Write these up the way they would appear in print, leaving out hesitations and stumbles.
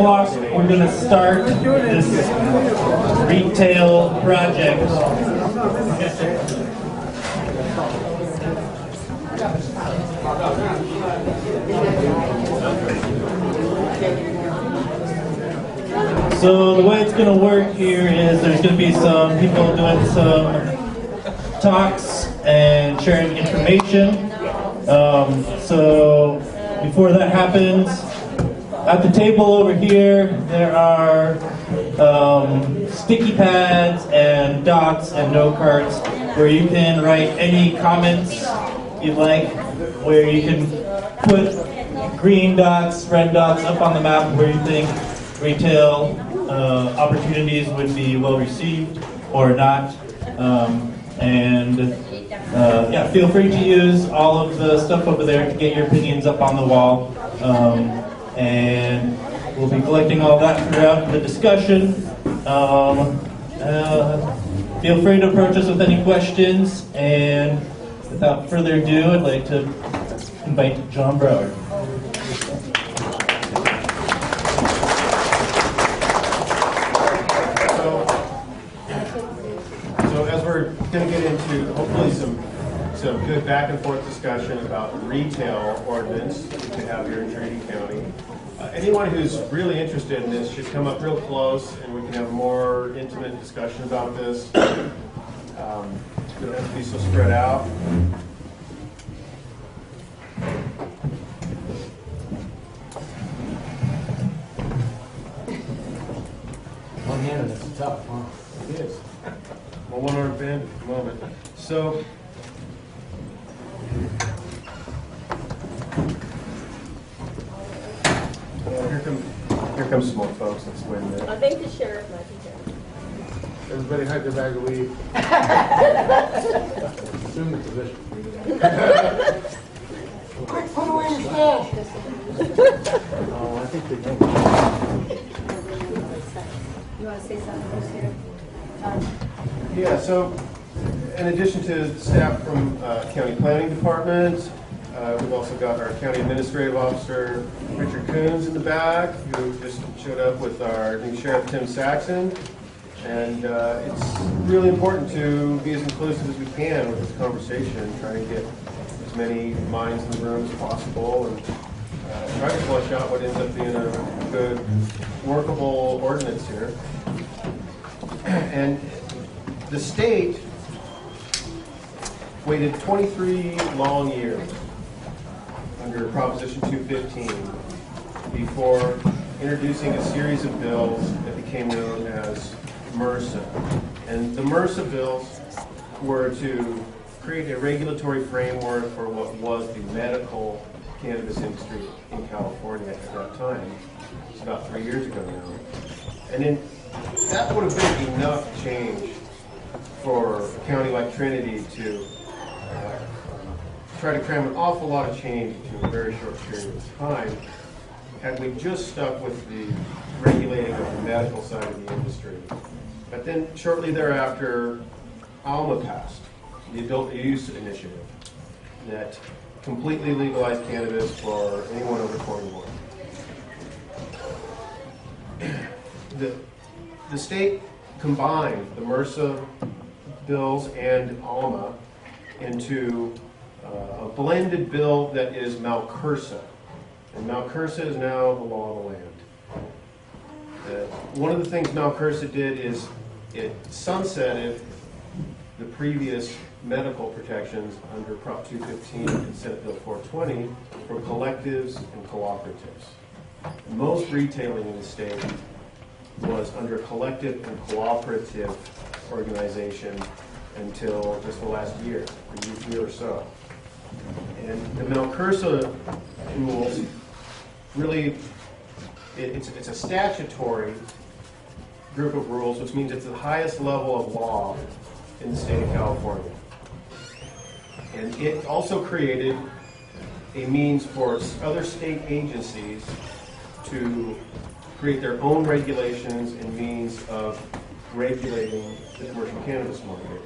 o'clock, we're going to start this retail project. So the way it's going to work here is there's going to be some people doing some talks and sharing information. So before that happens, at the table over here, there are sticky pads and dots and note cards where you can write any comments you'd like, where you can put green dots, red dots up on the map where you think retail opportunities would be well received or not. Yeah, feel free to use all of the stuff over there to get your opinions up on the wall. And we'll be collecting all that throughout the discussion. Feel free to approach us with any questions. And without further ado, I'd like to invite John Brower. So as we're going to get into hopefully some good back and forth discussion about retail ordinance that we have here in Trinity County. Anyone who's really interested in this should come up real close and we can have a more intimate discussion about this. We don't have to be so spread out. One-handed, that's tough, huh? It is. Well, one-armed band at the moment. So, here comes some more folks. Let's win there. I think the sheriff might be here. Everybody hide their bag of weed. Assume the position. Quick, put away your stash. Oh, I think they can. You want to say something first here? Yeah, so in addition to staff from County Planning Department, we've also got our County Administrative Officer, Richard Coons, in the back, who just showed up with our new Sheriff, Tim Saxon. And it's really important to be as inclusive as we can with this conversation, trying to get as many minds in the room as possible and try to flesh out what ends up being a good, workable ordinance here. And the state waited 23 long years under Proposition 215 before introducing a series of bills that became known as MRSA. And the MRSA bills were to create a regulatory framework for what was the medical cannabis industry in California at that time. It's about 3 years ago now. And then that would have been enough change for a county like Trinity to try to cram an awful lot of change into a very short period of time had we just stuck with the regulating of the medical side of the industry. But then shortly thereafter, ALMA passed, the Adult Use Initiative, that completely legalized cannabis for anyone over 21. The state combined the MRSA bills and ALMA into a blended bill that is Malcursa. And Malcursa is now the law of the land. One of the things Malcursa did is it sunsetted the previous medical protections under Prop 215 and Senate Bill 420 for collectives and cooperatives. Most retailing in the state was under collective and cooperative organization until just the last year or so. And the Malcursa rules really, it's a statutory group of rules, which means it's the highest level of law in the state of California. And it also created a means for other state agencies to create their own regulations and means of regulating the commercial cannabis market.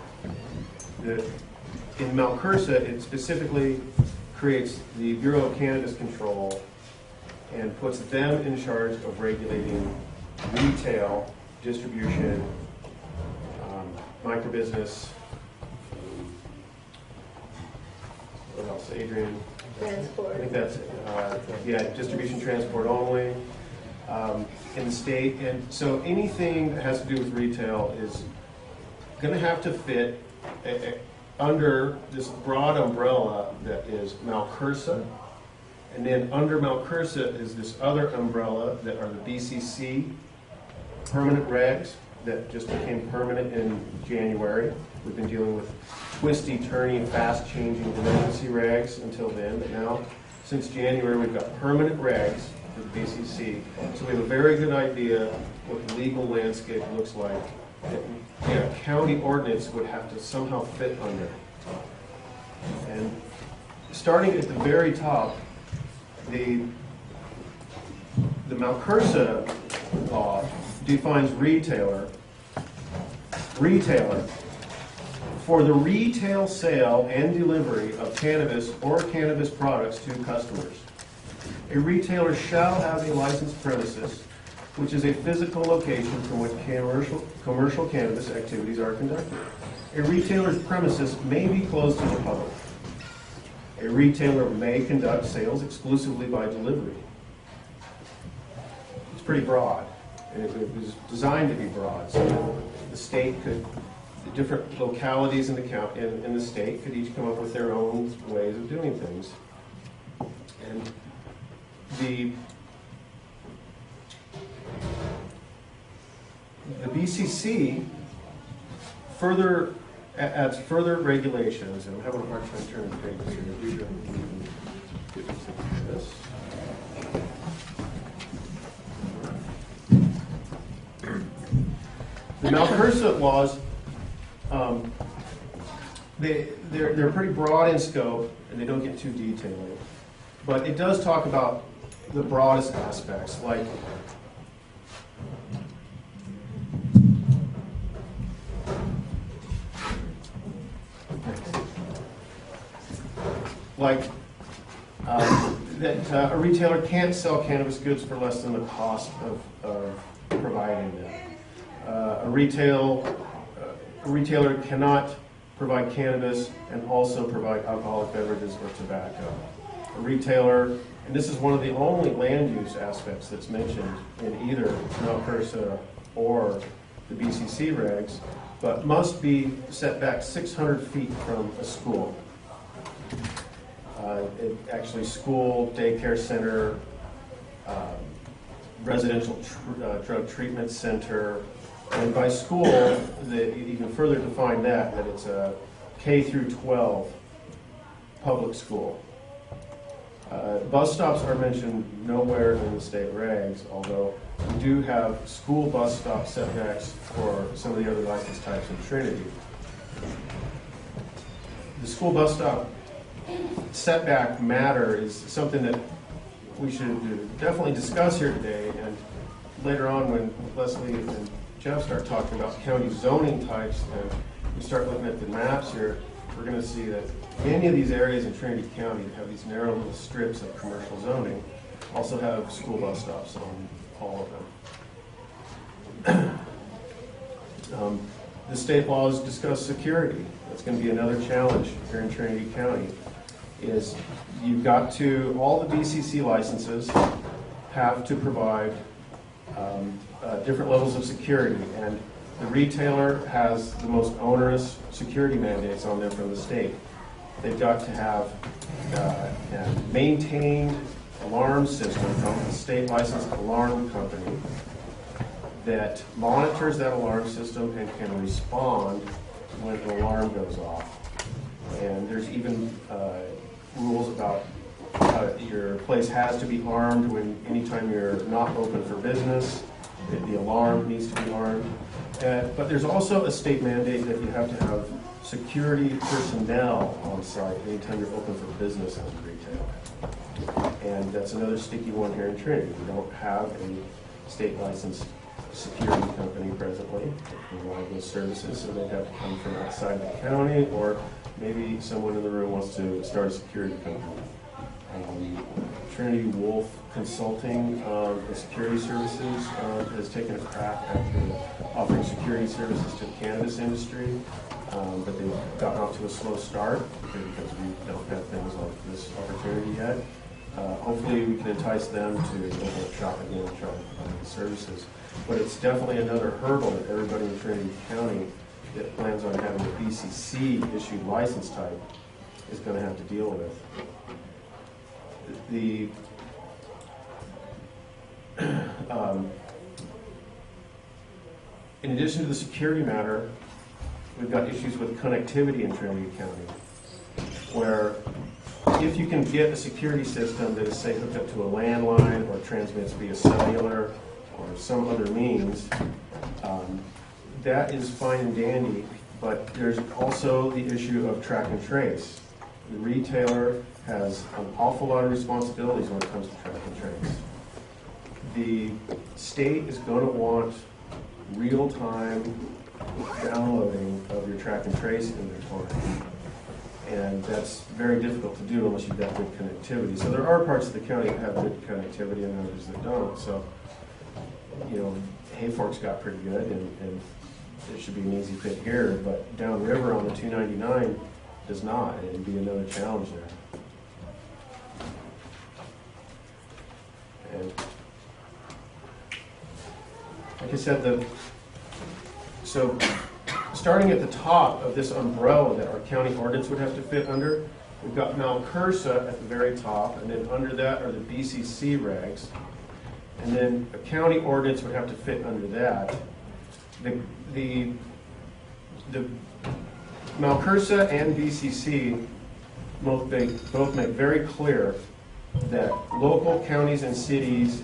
In Malcursa, it specifically creates the Bureau of Cannabis Control and puts them in charge of regulating retail, distribution, microbusiness. What else, Adrian? Transport. I think that's it. Yeah, distribution, transport only in the state. And so anything that has to do with retail is going to have to fit under this broad umbrella that is Malcursa. And then under Malcursa is this other umbrella that are the BCC permanent regs that just became permanent in January. We've been dealing with twisty, turny, fast-changing emergency regs until then. But now, since January, we've got permanent regs for the BCC. So we have a very good idea what the legal landscape looks like that county ordinance would have to somehow fit under. And starting at the very top, the Malcursa law defines retailer for the retail sale and delivery of cannabis or cannabis products to customers. A retailer shall have a licensed premises, which is a physical location from which commercial cannabis activities are conducted. A retailer's premises may be closed to the public. A retailer may conduct sales exclusively by delivery. It's pretty broad. It was designed to be broad, so that the state could, the different localities in the state could each come up with their own ways of doing things. And the BCC further adds further regulations, and I'm having a hard time turning the pages here. Usually we can do this. The Malcursa laws, they're pretty broad in scope, and they don't get too detailed. But it does talk about the broadest aspects, that a retailer can't sell cannabis goods for less than the cost of providing them. A retailer cannot provide cannabis and also provide alcoholic beverages or tobacco. A retailer, and this is one of the only land use aspects that's mentioned in either Malcursa or the BCC regs, but must be set back 600 feet from a school. Actually, school, daycare center, residential drug treatment center, and by school, you even further define that it's a K through 12 public school. Bus stops are mentioned nowhere in the state regs, although we do have school bus stop setbacks for some of the other license types in Trinity. The school bus stop setback matter is something that we should definitely discuss here today, and later on when Leslie and Jeff start talking about county zoning types and we start looking at the maps here, we're going to see that many of these areas in Trinity County have these narrow little strips of commercial zoning, also have school bus stops on all of them. The state laws discuss security. That's going to be another challenge here in Trinity County. Is you've got to, all the BCC licenses have to provide different levels of security, and the retailer has the most onerous security mandates on them from the state. They've got to have a maintained alarm system from a state licensed alarm company that monitors that alarm system and can respond when an alarm goes off. And there's even rules about your place has to be armed when anytime you're not open for business. The alarm needs to be armed. But there's also a state mandate that you have to have security personnel on site anytime you're open for business as a retailer. And that's another sticky one here in Trinity. We don't have a state licensed security company presently that provide those services, so they have to come from outside the county, or maybe someone in the room wants to start a security company. Trinity Wolf Consulting and Security Services has taken a crack at offering security services to the cannabis industry, but they've gotten off to a slow start because we don't have things like this opportunity yet. Hopefully we can entice them to open up shop again and try to provide the services. But it's definitely another hurdle that everybody in Trinity County that plans on having a BCC issued license type is going to have to deal with. In addition to the security matter, we've got issues with connectivity in Trinity County, where if you can get a security system that is, say, hooked up to a landline or transmits via cellular or some other means, that is fine and dandy, but there's also the issue of track and trace. The retailer has an awful lot of responsibilities when it comes to track and trace. The state is going to want real-time downloading of your track and trace inventory. And that's very difficult to do unless you've got good connectivity. So there are parts of the county that have good connectivity and others that don't. So, you know, Hayfork's got pretty good, and it should be an easy fit here. But downriver on the 299 does not. It'd be another challenge there. And like I said, so starting at the top of this umbrella that our county ordinance would have to fit under, we've got Malcursa at the very top, and then under that are the BCC regs, and then a county ordinance would have to fit under that. The Malcursa and BCC both make very clear that local counties and cities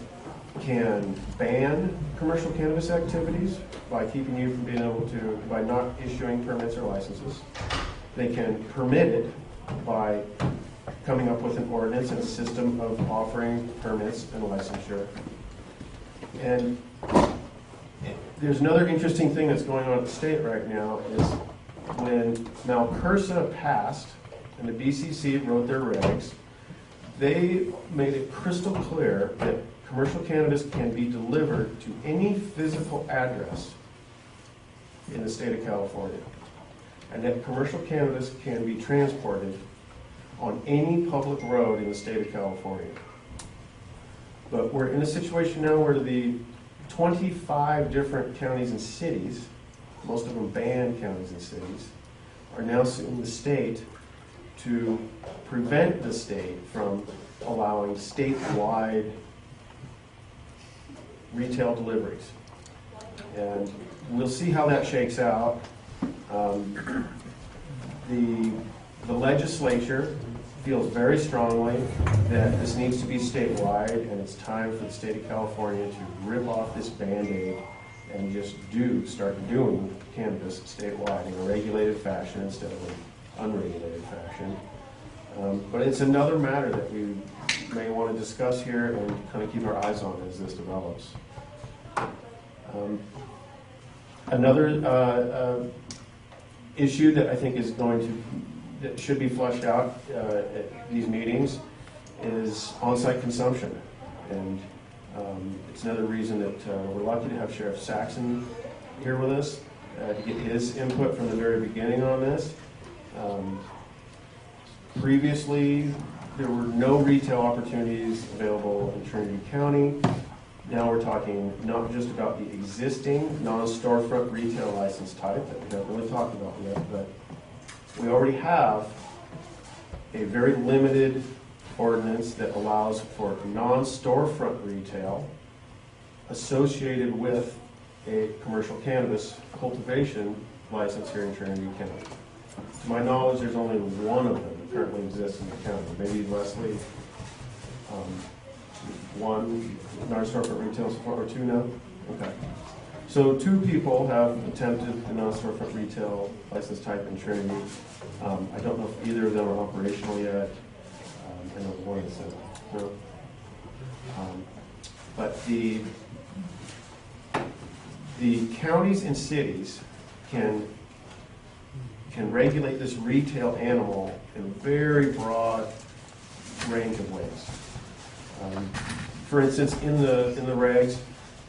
can ban commercial cannabis activities by keeping you from being able to, by not issuing permits or licenses. They can permit it by coming up with an ordinance and a system of offering permits and licensure. And there's another interesting thing that's going on at the state right now is when Malcursa passed and the BCC wrote their regs, they made it crystal clear that commercial cannabis can be delivered to any physical address in the state of California, and that commercial cannabis can be transported on any public road in the state of California. But we're in a situation now where the 25 different counties and cities, most of them banned counties and cities, are now suing the state to prevent the state from allowing statewide retail deliveries. And we'll see how that shakes out. The legislature feels very strongly that this needs to be statewide, and it's time for the state of California to rip off this Band-Aid and just start doing cannabis statewide in a regulated fashion instead of an unregulated fashion. But it's another matter that we may want to discuss here and kind of keep our eyes on as this develops. Another issue that I think is that should be fleshed out at these meetings is on-site consumption. And it's another reason that we're lucky to have Sheriff Saxon here with us to get his input from the very beginning on this. Previously, there were no retail opportunities available in Trinity County. Now we're talking not just about the existing non-storefront retail license type that we haven't really talked about yet, but we already have a very limited ordinance that allows for non-storefront retail associated with a commercial cannabis cultivation license here in Trinity County. To my knowledge, there's only one of them that currently exists in the county. Maybe Leslie, one non-storefront retail or two now? Okay. So 2 people have attempted the non-storefront retail license type in Trinity. I don't know if either of them are operational yet. I know one is no. But the counties and cities can regulate this retail animal in a very broad range of ways. For instance, in the regs,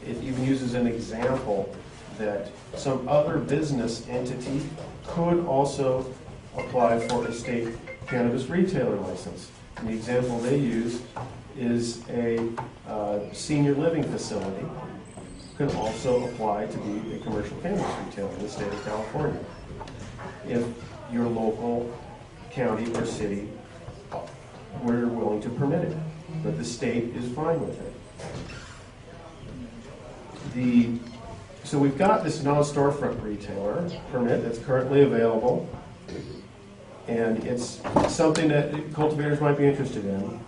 it even uses an example that some other business entity could also apply for a state cannabis retailer license. And the example they use is a senior living facility can also apply to be a commercial cannabis retailer in the state of California if your local county or city were willing to permit it, but the state is fine with it. So we've got this non-storefront retailer permit that's currently available, and it's something that cultivators might be interested in.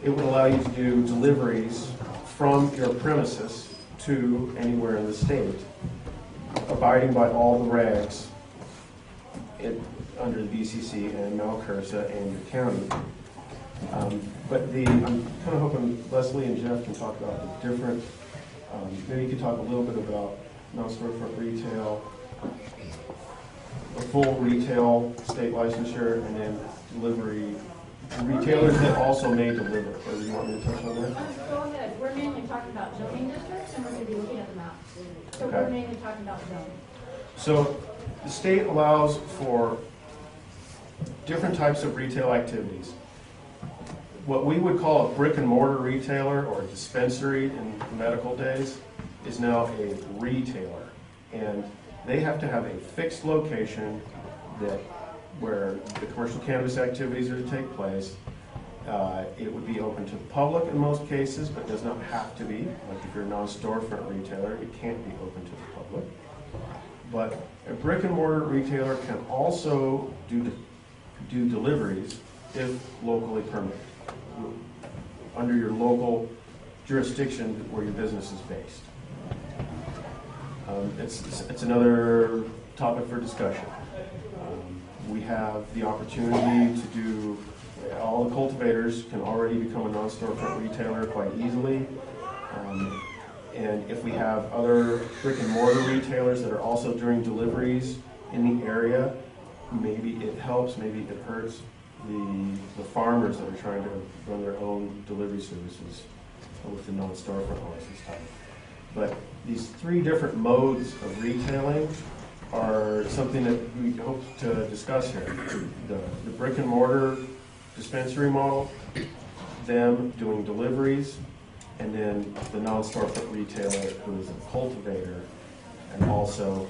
It would allow you to do deliveries from your premises to anywhere in the state, abiding by all the regs under the BCC and Malcursa and your county. But I'm kind of hoping Leslie and Jeff can talk about the different, maybe you could talk a little bit about non-storefront retail, a full retail state licensure, and then delivery, retailers that also may deliver. Or do you want me to touch on that? Go ahead. We're mainly talking about zoning districts, and we're going to be looking at the map. So Okay. we're mainly talking about zoning. So the state allows for different types of retail activities. What we would call a brick and mortar retailer or a dispensary in medical days is now a retailer. And they have to have a fixed location where the commercial cannabis activities are to take place. It would be open to the public in most cases, but does not have to be. Like if you're a non-storefront retailer, it can't be open to the public. But a brick and mortar retailer can also do deliveries if locally permitted, under your local jurisdiction where your business is based. It's another topic for discussion. We have the opportunity to do, all the cultivators can already become a non-storefront retailer quite easily. And if we have other brick and mortar retailers that are also doing deliveries in the area, maybe it helps, maybe it hurts the farmers that are trying to run their own delivery services with the non-storefront license type. But these three different modes of retailing are something that we hope to discuss here. The brick and mortar dispensary model, them doing deliveries, and then the non-storefront retailer who is a cultivator and also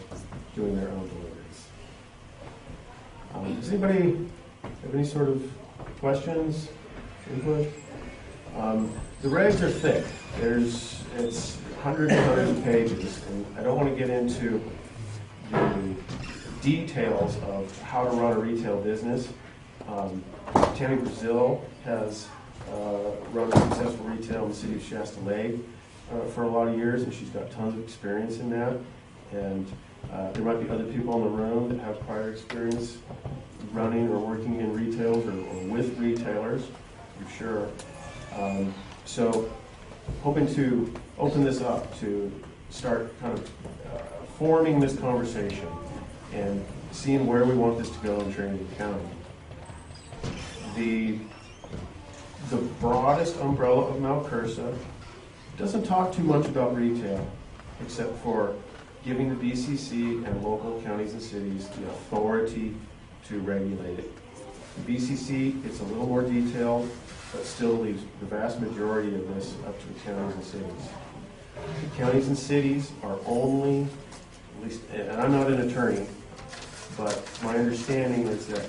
doing their own deliveries. Does anybody have any sort of questions, input? The regs are thick. It's hundreds and hundreds of pages, and I don't want to get into the details of how to run a retail business. Tammy Brazil has run successful retail in the city of Shasta Lake for a lot of years, and she's got tons of experience in that. And there might be other people in the room that have prior experience running or working in retails or with retailers, I'm sure. So hoping to open this up to start kind of forming this conversation and seeing where we want this to go in Trinity County. The broadest umbrella of Malcursa doesn't talk too much about retail, except for giving the BCC and local counties and cities the authority to regulate it. The BCC, it's a little more detailed, but still leaves the vast majority of this up to the counties and cities. The counties and cities are only, at least, and I'm not an attorney, but my understanding is that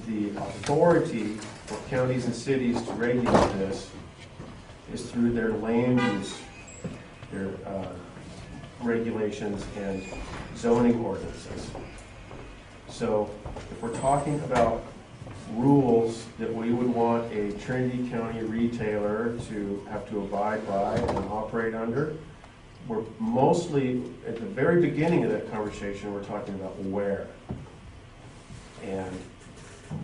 the authority for counties and cities to regulate this is through their land use, their regulations and zoning ordinances. So if we're talking about rules that we would want a Trinity County retailer to have to abide by and operate under, we're mostly, at the very beginning of that conversation, we're talking about where. And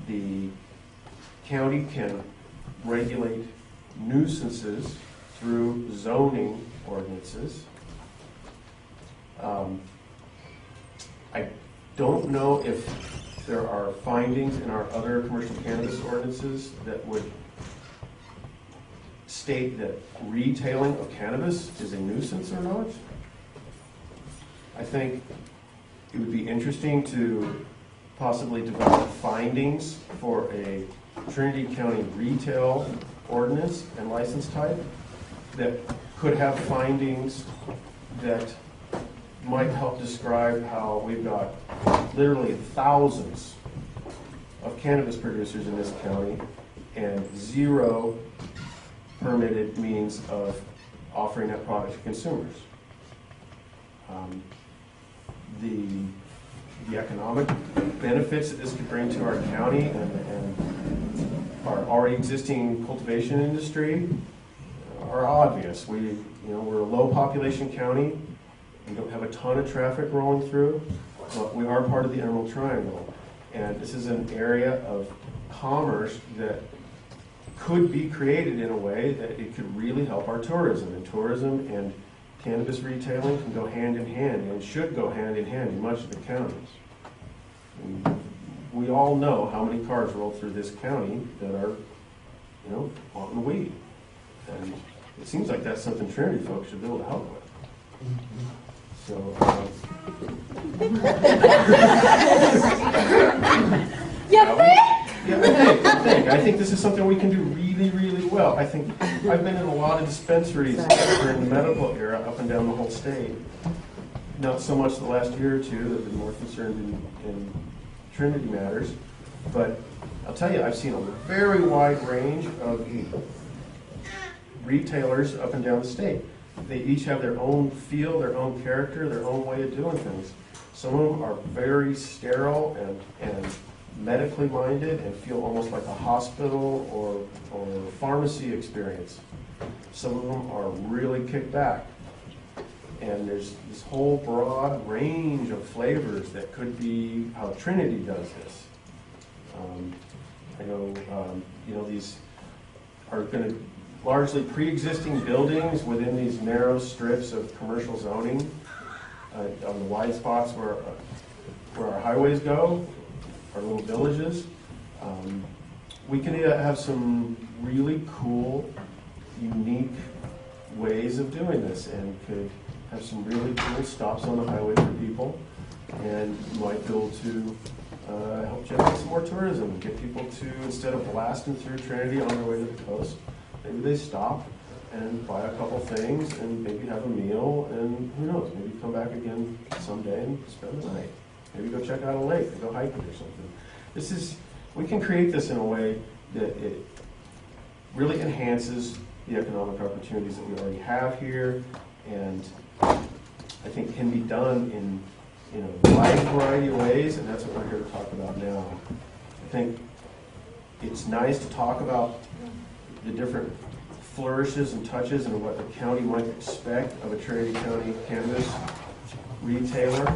the county can regulate nuisances through zoning ordinances. I don't know if there are findings in our other commercial cannabis ordinances that would state that retailing of cannabis is a nuisance or not. I think it would be interesting to possibly develop findings for a Trinity County retail ordinance and license type that could have findings that might help describe how we've got literally thousands of cannabis producers in this county and 0 permitted means of offering that product to consumers. The economic benefits that this could bring to our county and our already existing cultivation industry are obvious. We're a low population county. We don't have a ton of traffic rolling through, but we are part of the Emerald Triangle. And this is an area of commerce that could be created in a way that it could really help our tourism. And tourism and cannabis retailing can go hand in hand and should go hand in hand in much of the counties. And we all know how many cars roll through this county that are, wanting weed. And it seems like that's something Trinity folks should be able to help with. So, I think this is something we can do really, really well. I think I've been in a lot of dispensaries during the medical era up and down the whole state. Not so much the last year or two, I've been more concerned in Trinity matters. But I'll tell you, I've seen a very wide range of retailers up and down the state. They each have their own feel, their own character, their own way of doing things. Some of them are very sterile and medically minded and feel almost like a hospital or pharmacy experience. Some of them are really kicked back. And there's this whole broad range of flavors that could be how Trinity does this. I know, these are going to largely pre-existing buildings within these narrow strips of commercial zoning on the wide spots where our highways go, our little villages. We can have some really cool, unique ways of doing this and could have some really cool stops on the highway for people and might be able to help generate some more tourism, get people to, instead of blasting through Trinity on their way to the coast, maybe they stop and buy a couple things and maybe have a meal and who knows, maybe come back again someday and spend the night. Maybe go check out a lake or go hiking or something. We can create this in a way that it really enhances the economic opportunities that we already have here and I think can be done in a wide variety of ways, and that's what we're here to talk about now. I think it's nice to talk about the different flourishes and touches and what the county might expect of a Trinity County cannabis retailer.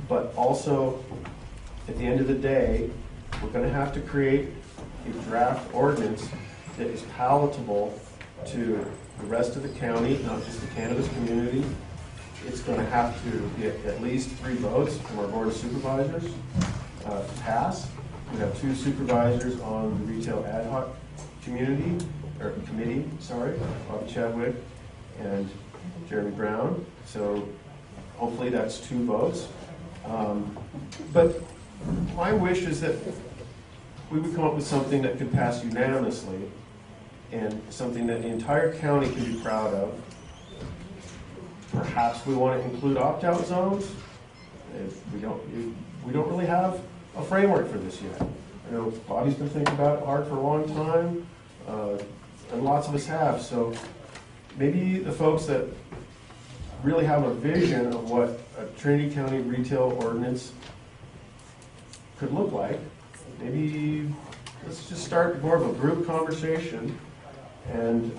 But also, at the end of the day, we're going to have to create a draft ordinance that is palatable to the rest of the county, not just the cannabis community. It's going to have to get at least 3 votes from our Board of Supervisors to pass. We have 2 supervisors on the retail ad hoc committee, Bobby Chadwick and Jeremy Brown. So hopefully that's 2 votes. But my wish is that we would come up with something that could pass unanimously and something that the entire county can be proud of. Perhaps we want to include opt-out zones. If we don't really have a framework for this yet. I know Bobby's been thinking about it hard for a long time, and lots of us have. So maybe the folks that really have a vision of what a Trinity County retail ordinance could look like, maybe let's just start more of a group conversation. And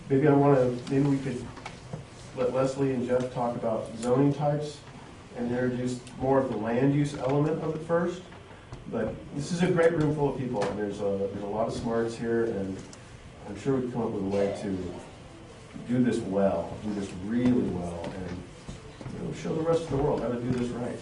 maybe we could let Leslie and Jeff talk about zoning types and introduce more of the land use element of it first. But this is a great room full of people, and there's a lot of smarts here, and I'm sure we can come up with a way to do this well, do this really well, and show the rest of the world how to do this right.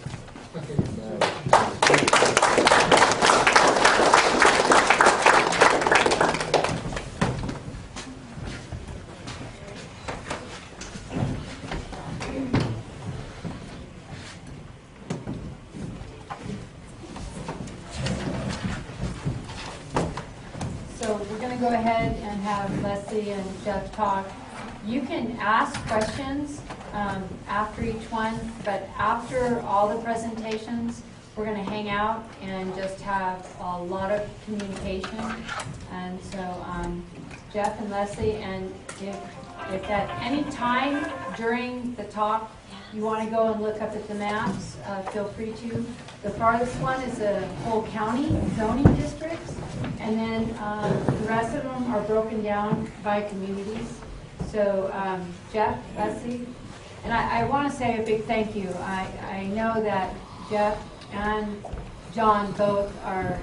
go ahead and have Leslie and Jeff talk. You can ask questions after each one, but after all the presentations, we're going to hang out and just have a lot of communication. And so Jeff and Leslie, and if at any time during the talk you want to go and look up at the maps, feel free to. The farthest one is the whole county zoning districts, and then the rest of them are broken down by communities. So Jeff, Leslie, and I want to say a big thank you. I know that Jeff and John both are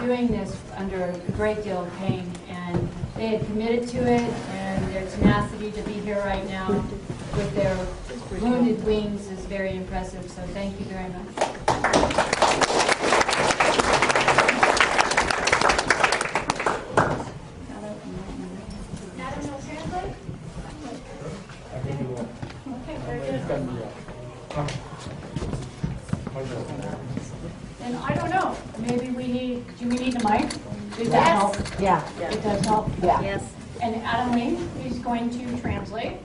doing this under a great deal of pain, and they had committed to it, and their tenacity to be here right now with their wounded wings is very impressive. So thank you very much. Adam, you'll translate? Okay, very good. And I don't know, maybe do we need the mic? Does that help? Yeah. It does help? Yeah. Yes. And Adam Lee is going to translate.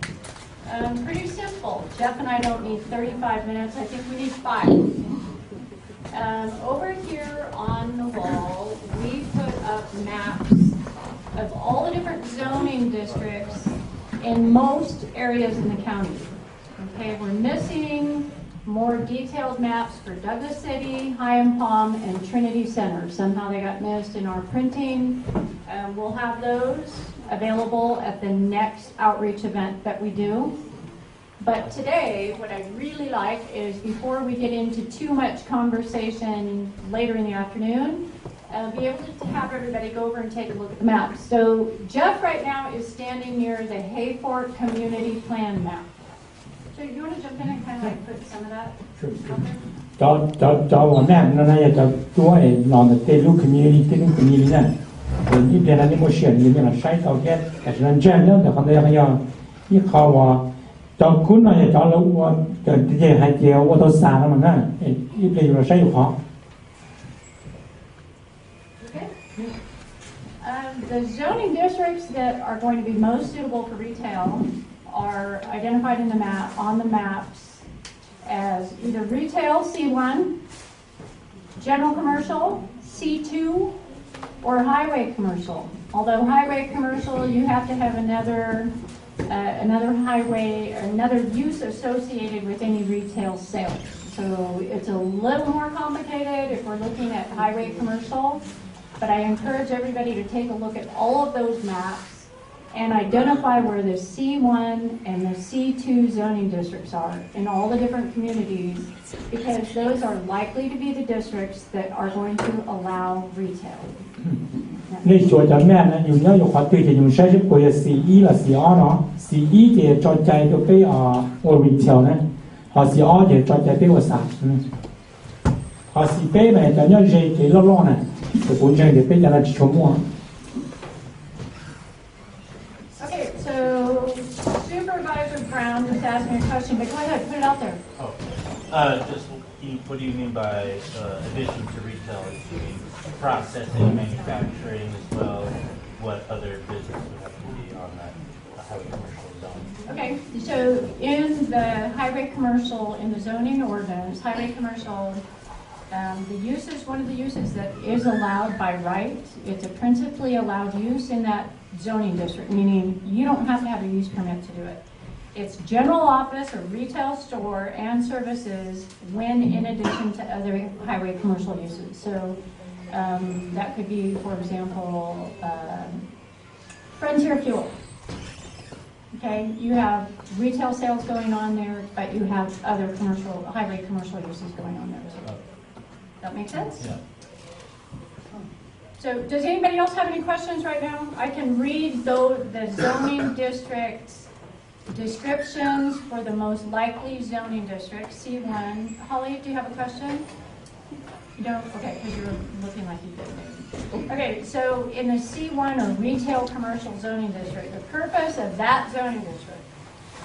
Pretty simple. Jeff and I don't need 35 minutes. I think we need 5. Over here on the wall, we put up maps of all the different zoning districts in most areas in the county. Okay, we're missing more detailed maps for Douglas City, Hyam Palm, and Trinity Center. Somehow they got missed in our printing. We'll have those available at the next outreach event that we do. But today, what I'd really like is, before we get into too much conversation later in the afternoon, be able to have everybody go over and take a look at the maps. So Jeff right now is standing near the Hayfork Community Plan map. So you want to jump in and kind of like put some of that out there? cho một mẹ nó này cho chúa ấy làm được tên lúc community này rồi như thế này một chuyện như là sai tao cái nên gen đó là con đây hay nhưเขาว่าcho cuốn này cho lâu cho cái hai chiều ô tô xa mà nè ít bây giờ sai khó. Okay. The zoning districts that are going to be most suitable for retail are identified in the map, on the maps, as either retail, C1, general commercial, C2, or highway commercial. Although highway commercial, you have to have another highway, another use associated with any retail sales. So it's a little more complicated if we're looking at highway commercial, but I encourage everybody to take a look at all of those maps and identify where the C1 and the C2 zoning districts are in all the different communities, because those are likely to be the districts that are going to allow retail. ในส่วนจากแม่นะอยู่เนี่ยอยู่ขอตื่นจะอยู่ใช้ปุ๋ยCE ละ CR เนาะ CE จะจอดใจตัวไปโอริเทลนะพอ CR จะจอดใจไปโอสามนะพอ CP เนี่ยจะเนี่ยจะล้อๆนะแต่ผมจะไปจะละชั่วโมง Okay, so Supervisor Brown just asked me a question, but go ahead, put it out there. What do you mean by addition to retail? Do you mean processing, manufacturing as well? What other business would have to be on that highway commercial zone? Okay, so in the highway commercial, in the zoning ordinance, highway commercial, the uses, one of the uses that is allowed by right, it's a principally allowed use in that zoning district, meaning you don't have to have a use permit to do it. It's general office or retail store and services when in addition to other highway commercial uses. So that could be, for example, Frontier Fuel. Okay, you have retail sales going on there, but you have other commercial, highway commercial uses going on there as well. That make sense? Yeah. So does anybody else have any questions right now? I can read the zoning districts descriptions for the most likely zoning districts. C1. Holly, do you have a question? You don't? Okay, because you're looking like you did. Okay, so in the C1 or retail commercial zoning district, the purpose of that zoning district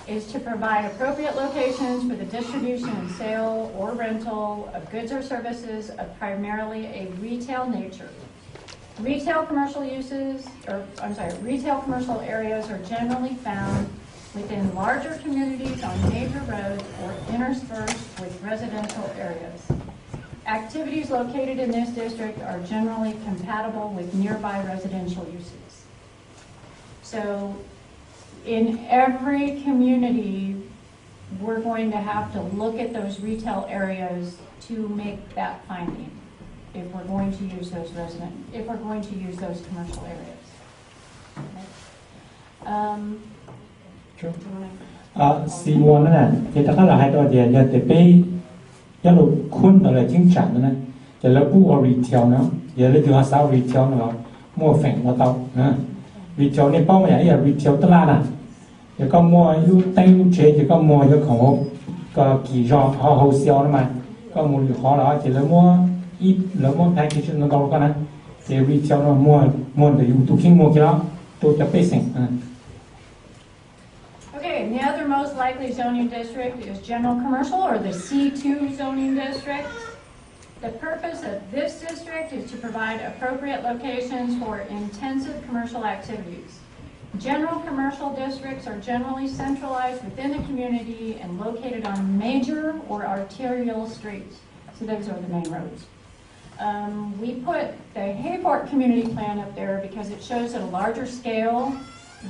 is to provide appropriate locations for the distribution and sale or rental of goods or services of primarily a retail nature. Retail commercial uses, retail commercial areas are generally found within larger communities on major roads or interspersed with residential areas. Activities located in this district are generally compatible with nearby residential uses. So in every community, we're going to have to look at those retail areas to make that finding if we're going to use those commercial areas. Okay. Xì nguồn đó nè, thì ta có là hai trò gì giờ thì bây giờ lúc khuôn đó là chính trạng đó nè, giờ là bu retail nó, giờ là vừa sao retail nó mua phèn nó tao, retail này bao nhiêu giờ retail tất là nè, giờ có mua ưu tay ưu chế, giờ có mua giờ không có kỳ rõ họ wholesale nó mà, có mua họ đó chỉ là mua ít là mua package nó đâu có nè, thì retail nó mua để ưu tú kinh mua cái đó, tôiจะไปสั่ง Okay, and the other most likely zoning district is general commercial, or the C2 zoning district. The purpose of this district is to provide appropriate locations for intensive commercial activities. General commercial districts are generally centralized within the community and located on major or arterial streets. So those are the main roads. We put the Hayport community plan up there because it shows at a larger scale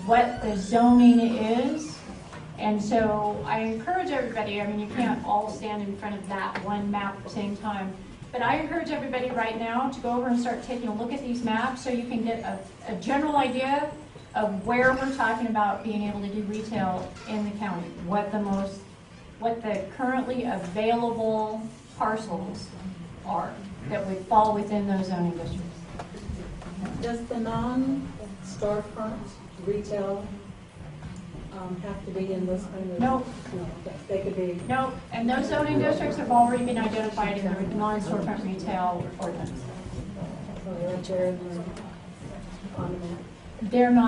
what the zoning is. And so I encourage everybody, I mean, you can't all stand in front of that one map at the same time, but I encourage everybody right now to go over and start taking a look at these maps so you can get a general idea of where we're talking about being able to do retail in the county, what the currently available parcels are that would fall within those zoning districts. Does the non-storefront retail have to be in this kind of? Nope. No, they could be. Nope, and those zoning districts have already been identified in the non-storefront retail ordinance. So they're right there on the map. They're not